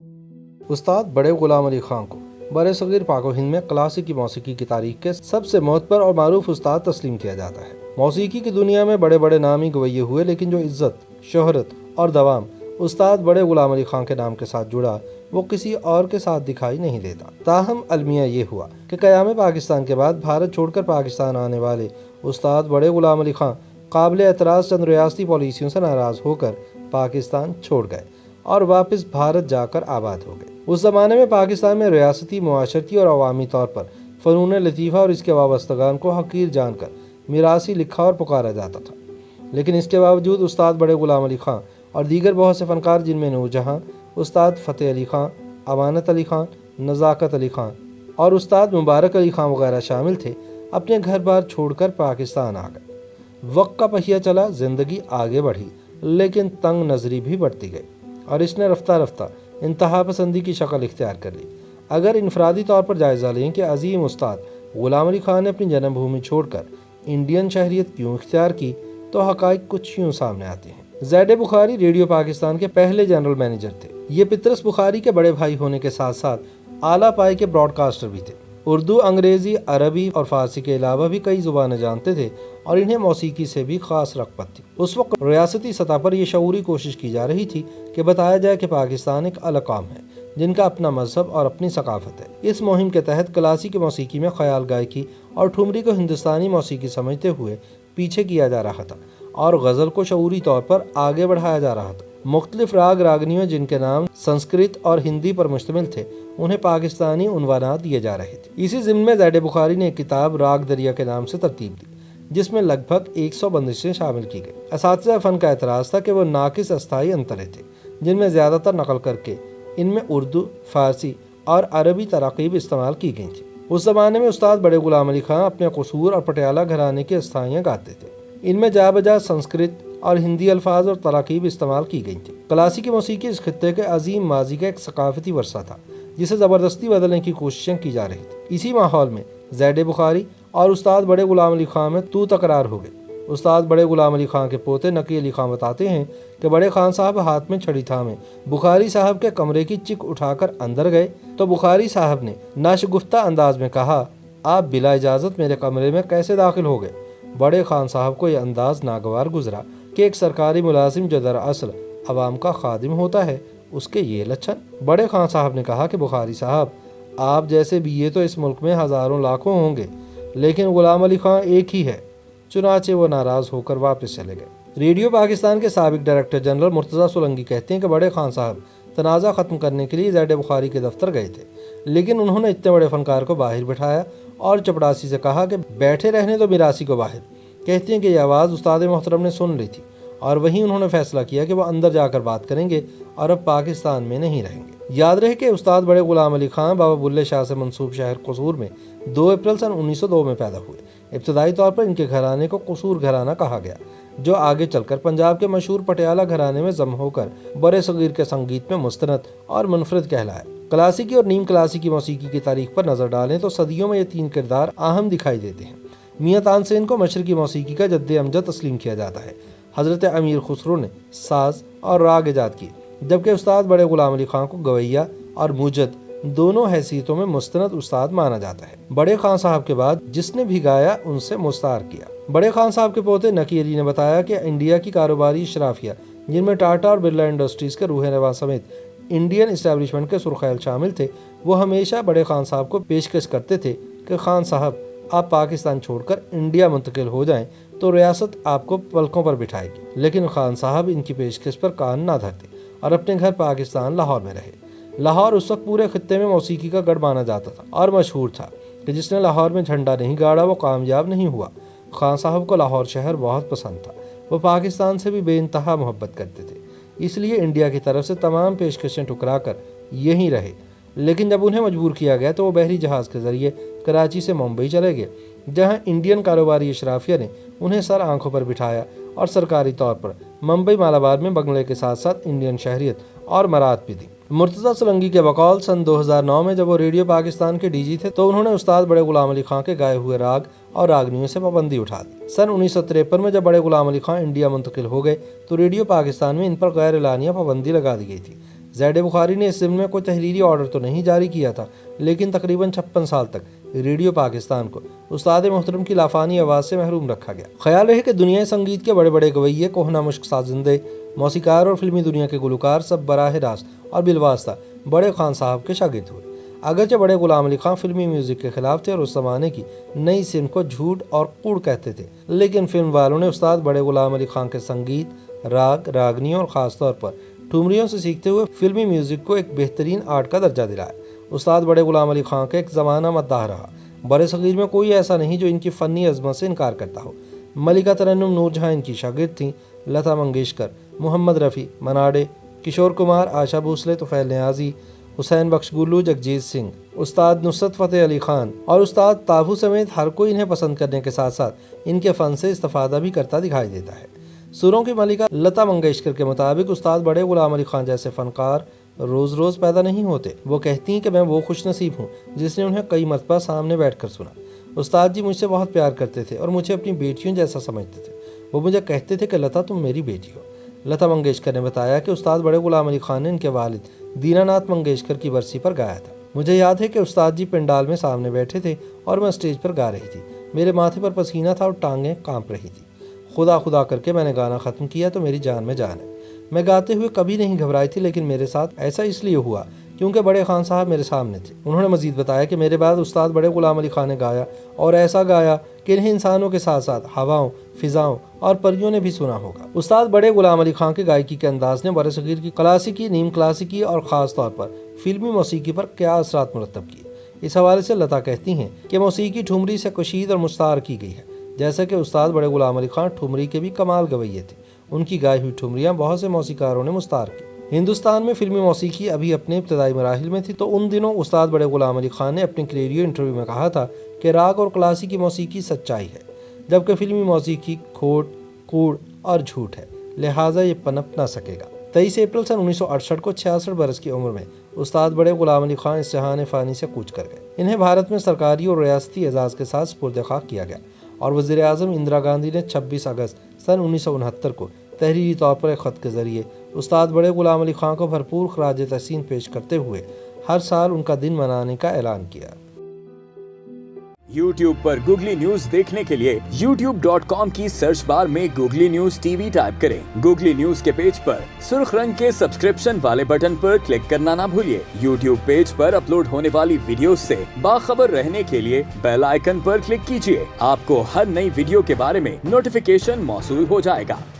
استاد بڑے غلام علی خان کو برصغیر پاک و ہند میں کلاسیکی موسیقی کی تاریخ کے سب سے معتبر اور معروف استاد تسلیم کیا جاتا ہے۔ موسیقی کی دنیا میں بڑے بڑے نامی گویے ہوئے، لیکن جو عزت، شہرت اور دوام استاد بڑے غلام علی خان کے نام کے ساتھ جڑا، وہ کسی اور کے ساتھ دکھائی نہیں دیتا۔ تاہم المیہ یہ ہوا کہ قیام پاکستان کے بعد بھارت چھوڑ کر پاکستان آنے والے استاد بڑے غلام علی خان قابل اعتراض چند ریاستی پالیسیوں سے ناراض ہو کر پاکستان چھوڑ گئے اور واپس بھارت جا کر آباد ہو گئے۔ اس زمانے میں پاکستان میں ریاستی، معاشرتی اور عوامی طور پر فنون لطیفہ اور اس کے وابستگان کو حقیر جان کر میراثی لکھا اور پکارا جاتا تھا، لیکن اس کے باوجود استاد بڑے غلام علی خان اور دیگر بہت سے فنکار، جن میں نور جہاں، استاد فتح علی خان، امانت علی خان، نزاکت علی خان اور استاد مبارک علی خان وغیرہ شامل تھے، اپنے گھر بار چھوڑ کر پاکستان آ گئے۔ وقت کا پہیہ چلا، زندگی آگے بڑھی، لیکن تنگ نظری بھی بڑھتی گئی اور اس نے رفتہ رفتہ انتہا پسندی کی شکل اختیار کر لی۔ اگر انفرادی طور پر جائزہ لیں کہ عظیم استاد غلام علی خان نے اپنی جنم بھومی چھوڑ کر انڈین شہریت کیوں اختیار کی، تو حقائق کچھ یوں سامنے آتے ہیں۔ زید بخاری ریڈیو پاکستان کے پہلے جنرل مینیجر تھے۔ یہ پطرس بخاری کے بڑے بھائی ہونے کے ساتھ ساتھ اعلیٰ پائے کے براڈ کاسٹر بھی تھے۔ اردو، انگریزی، عربی اور فارسی کے علاوہ بھی کئی زبانیں جانتے تھے اور انہیں موسیقی سے بھی خاص رغبت تھی۔ اس وقت ریاستی سطح پر یہ شعوری کوشش کی جا رہی تھی کہ بتایا جائے کہ پاکستان ایک الگ قوم ہے جن کا اپنا مذہب اور اپنی ثقافت ہے۔ اس مہم کے تحت کلاسیکی موسیقی میں خیال گائکی اور ٹھمری کو ہندوستانی موسیقی سمجھتے ہوئے پیچھے کیا جا رہا تھا اور غزل کو شعوری طور پر آگے بڑھایا جا رہا تھا۔ مختلف راگ راگنیوں، جن کے نام سنسکرت اور ہندی پر مشتمل تھے، انہیں پاکستانی عنوانات دیے جا رہے تھے۔ اسی ضمن میں زید بخاری نے ایک کتاب راگ دریا کے نام سے ترتیب دی، جس میں لگ بھگ 100 بندشیں شامل کی گئی۔ اساتذہ فن کا اعتراض تھا کہ وہ ناقص استھائی انترے تھے، جن میں زیادہ تر نقل کر کے ان میں اردو، فارسی اور عربی تراکیب استعمال کی گئی تھیں۔ اس زمانے میں استاد بڑے غلام علی خان اپنے قصور اور پٹیالہ گھرانے کی استھائیاں گاتے تھے۔ ان میں جا بجا سنسکرت اور ہندی الفاظ اور تراکیب استعمال کی گئی تھیں۔ کلاسیکی موسیقی اس خطے کے عظیم ماضی کا ایک ثقافتی ورثہ تھا، جسے زبردستی بدلنے کی کوششیں کی جا رہی تھیں۔ اسی ماحول میں زید بخاری اور استاد بڑے غلام علی خان میں تو تکرار ہو گئی۔ استاد بڑے غلام علی خان کے پوتے نقی علی خان بتاتے ہیں کہ بڑے خان صاحب ہاتھ میں چھڑی تھامے بخاری صاحب کے کمرے کی چک اٹھا کر اندر گئے تو بخاری صاحب نے ناشگفتہ انداز میں کہا، آپ بلا اجازت میرے کمرے میں کیسے داخل ہو گئے؟ بڑے خان صاحب کو یہ انداز ناگوار گزرا کہ ایک سرکاری ملازم جو دراصل عوام کا خادم ہوتا ہے، اس کے یہ لچھن۔ بڑے خان صاحب نے کہا کہ بخاری صاحب، آپ جیسے BA تو اس ملک میں ہزاروں لاکھوں ہوں گے، لیکن غلام علی خان ایک ہی ہے۔ چنانچہ وہ ناراض ہو کر واپس چلے گئے۔ ریڈیو پاکستان کے سابق ڈائریکٹر جنرل مرتضیٰ سولنگی کہتے ہیں کہ بڑے خان صاحب تنازع ختم کرنے کے لیے زید بخاری کے دفتر گئے تھے، لیکن انہوں نے اتنے بڑے فنکار کو باہر بٹھایا اور چپڑاسی سے کہا کہ بیٹھے رہنے دو میراثی کو باہر۔ کہتے ہیں کہ یہ آواز استاد محترم نے سن لی تھی اور وہیں انہوں نے فیصلہ کیا کہ وہ اندر جا کر بات کریں گے اور اب پاکستان میں نہیں رہیں گے۔ یاد رہے کہ استاد بڑے غلام علی خان بابا بلے شاہ سے منسوب شہر قصور میں 2 اپریل سن 1902 میں پیدا ہوئے۔ ابتدائی طور پر ان کے گھرانے کو قصور گھرانہ کہا گیا، جو آگے چل کر پنجاب کے مشہور پٹیالہ گھرانے میں ضم ہو کر برے صغیر کے سنگیت میں مستند اور منفرد کہلائے۔ کلاسیکی اور نیم کلاسیکی موسیقی کی تاریخ پر نظر ڈالیں تو صدیوں میں یہ 3 کردار اہم دکھائی دیتے ہیں۔ میاں تانسین کو مشرقی موسیقی کا جد امجد تسلیم کیا جاتا ہے۔ حضرت امیر خسرو نے ساز اور راگ ایجاد کیے، جبکہ استاد بڑے غلام علی خان کو گویہ اور موجد دونوں حیثیتوں میں مستند استاد مانا جاتا ہے۔ بڑے خان صاحب کے بعد جس نے بھی گایا ان سے مستعار کیا۔ بڑے خان صاحب کے پوتے نقی علی نے بتایا کہ انڈیا کی کاروباری اشرافیہ، جن میں ٹاٹا اور برلا انڈسٹریز کے روح رواں سمیت انڈین اسٹیبلشمنٹ کے سرخیل شامل تھے، وہ ہمیشہ بڑے خان صاحب کو پیشکش کرتے تھے کہ خان صاحب، آپ پاکستان چھوڑ کر انڈیا منتقل ہو جائیں تو ریاست آپ کو پلکوں پر بٹھائے گی، لیکن خان صاحب ان کی پیشکش پر کان نہ دھرتے اور اپنے گھر پاکستان لاہور میں رہے۔ لاہور اس وقت پورے خطے میں موسیقی کا گڑھ مانا جاتا تھا اور مشہور تھا کہ جس نے لاہور میں جھنڈا نہیں گاڑا وہ کامیاب نہیں ہوا۔ خان صاحب کو لاہور شہر بہت پسند تھا، وہ پاکستان سے بھی بے انتہا محبت کرتے تھے، اس لیے انڈیا کی طرف سے تمام پیشکشیں ٹھکرا کر یہیں رہے۔ لیکن جب انہیں مجبور کیا گیا تو وہ بحری جہاز کے ذریعے کراچی سے ممبئی چلے گئے، جہاں انڈین کاروباری اشرافیہ نے انہیں سر آنکھوں پر بٹھایا اور سرکاری طور پر ممبئی مالابار میں بنگلے کے ساتھ ساتھ انڈین شہریت اور مراد بھی دی۔ مرتضیٰ سولنگی کے بقول سن 2009 میں جب وہ ریڈیو پاکستان کے DG تھے تو انہوں نے استاد بڑے غلام علی خان کے گائے ہوئے راگ اور راگنیوں سے پابندی اٹھا دی۔ سن 1953 میں جب بڑے غلام علی خان انڈیا منتقل ہو گئے تو ریڈیو پاکستان میں ان پر غیر اعلانیہ پابندی لگا دی گئی تھی۔ زید بخاری نے اس ضمن میں کوئی تحریری آرڈر تو نہیں جاری کیا تھا، لیکن تقریباً 56 سال تک ریڈیو پاکستان کو استاد محترم کی لافانی آواز سے محروم رکھا گیا۔ خیال رہے کہ دنیا سنگیت کے بڑے بڑے گویے، کوہنا مشق سازندے، موسیقار اور فلمی دنیا کے گلوکار سب براہ راست اور بالواسطہ بڑے خان صاحب کے شاگرد ہوئے۔ اگرچہ بڑے غلام علی خان فلمی میوزک کے خلاف تھے اور اس زمانے کی نئی صنف کو جھوٹ اور کوڑ کہتے تھے، لیکن فلم والوں نے استاد بڑے غلام علی خان کے سنگیت، راگ، راگنیوں اور خاص طور پر ٹھمریوں سے سیکھتے ہوئے فلمی میوزک کو ایک بہترین آرٹ کا درجہ دلایا۔ استاد بڑے غلام علی خان کا ایک زمانہ مداح رہا۔ برِ صغیر میں کوئی ایسا نہیں جو ان کی فنی عظمت سے انکار کرتا ہو۔ ملکہ ترنم نور جہاں ان کی شاگرد تھیں، لتا منگیشکر، محمد رفیع، منا ڈے، کشور کمار، آشا بھوسلے، طفیل نیازی، حسین بخش گلو، جگجیت سنگھ، استاد نصرت فتح علی خان اور استاد تابو سمیت ہر کوئی انہیں پسند کرنے کے ساتھ ساتھ ان کے فن سے استفادہ بھی کرتا دکھائی دیتا ہے۔ سروں کی ملکہ لتا منگیشکر کے مطابق استاد بڑے غلام علی خان جیسے فنکار روز روز پیدا نہیں ہوتے۔ وہ کہتی ہیں کہ میں وہ خوش نصیب ہوں جس نے انہیں کئی مرتبہ سامنے بیٹھ کر سنا۔ استاد جی مجھ سے بہت پیار کرتے تھے اور مجھے اپنی بیٹیوں جیسا سمجھتے تھے۔ وہ مجھے کہتے تھے کہ لتا تم میری بیٹی ہو۔ لتا منگیشکر نے بتایا کہ استاد بڑے غلام علی خان نے ان کے والد دینا ناتھ منگیشکر کی برسی پر گایا تھا۔ مجھے یاد ہے کہ استاد جی پنڈال میں سامنے بیٹھے تھے اور میں اسٹیج پر گا رہی تھی۔ میرے ماتھے پر پسینہ تھا اور ٹانگیں کانپ رہی تھی۔ خدا خدا کر کے میں نے گانا ختم کیا تو میری جان میں جان ہے۔ میں گاتے ہوئے کبھی نہیں گھبرائی تھی، لیکن میرے ساتھ ایسا اس لیے ہوا کیونکہ بڑے خان صاحب میرے سامنے تھے۔ انہوں نے مزید بتایا کہ میرے بعد استاد بڑے غلام علی خان نے گایا اور ایسا گایا کہ انہیں انسانوں کے ساتھ ساتھ ہواؤں، فضاؤں اور پریوں نے بھی سنا ہوگا۔ استاد بڑے غلام علی خان کے گائیکی کے انداز نے برِ صغیر کی کلاسیکی، نیم کلاسیکی اور خاص طور پر فلمی موسیقی پر کیا اثرات مرتب کیے۔ اس حوالے سے لتا کہتی ہیں کہ موسیقی ٹھمری سے کشید اور مستعار کی گئی ہے، جیسا کہ استاد بڑے غلام علی خان ٹھمری کے بھی کمال گویے تھے۔ ان کی گائی ہوئی ٹھمریاں بہت سے موسیقاروں نے مستعار کی۔ ہندوستان میں فلمی موسیقی ابھی اپنے ابتدائی مراحل میں تھی، تو ان دنوں استاد بڑے غلام علی خان نے اپنے ریڈیو انٹرویو میں کہا تھا کہ راگ اور کلاسیکی موسیقی سچائی ہے، جبکہ فلمی موسیقی کھوٹ، کوڑ اور جھوٹ ہے، لہٰذا یہ پنپ نہ سکے گا۔ 23 اپریل سن 1968 کو 66 برس کی عمر میں استاد بڑے غلام علی خان اس جہان فانی سے کوچ کر گئے۔ انہیں بھارت میں سرکاری اور ریاستی اعزاز کے ساتھ سپرد خاک کیا گیا اور وزیر اعظم اندرا گاندھی نے 26 اگست سن 1969 کو تحریری طور پر ایک خط کے ذریعے استاد بڑے غلام علی خان کو بھرپور خراج تحسین پیش کرتے ہوئے ہر سال ان کا دن منانے کا اعلان کیا۔ YouTube پر گوگلی نیوز دیکھنے کے لیے youtube.com کی سرچ بار میں googly news T V type کریں۔ گوگلی نیوز کے پیج پر سرخ رنگ کے سبسکرپشن والے بٹن پر کلک کرنا نہ بھولیے۔ YouTube پیج پر اپلوڈ ہونے والی ویڈیوز سے باخبر رہنے کے لیے بیل آئیکن پر کلک کیجیے۔ آپ کو ہر نئی ویڈیو کے بارے میں نوٹیفیکیشن موصول ہو جائے گا۔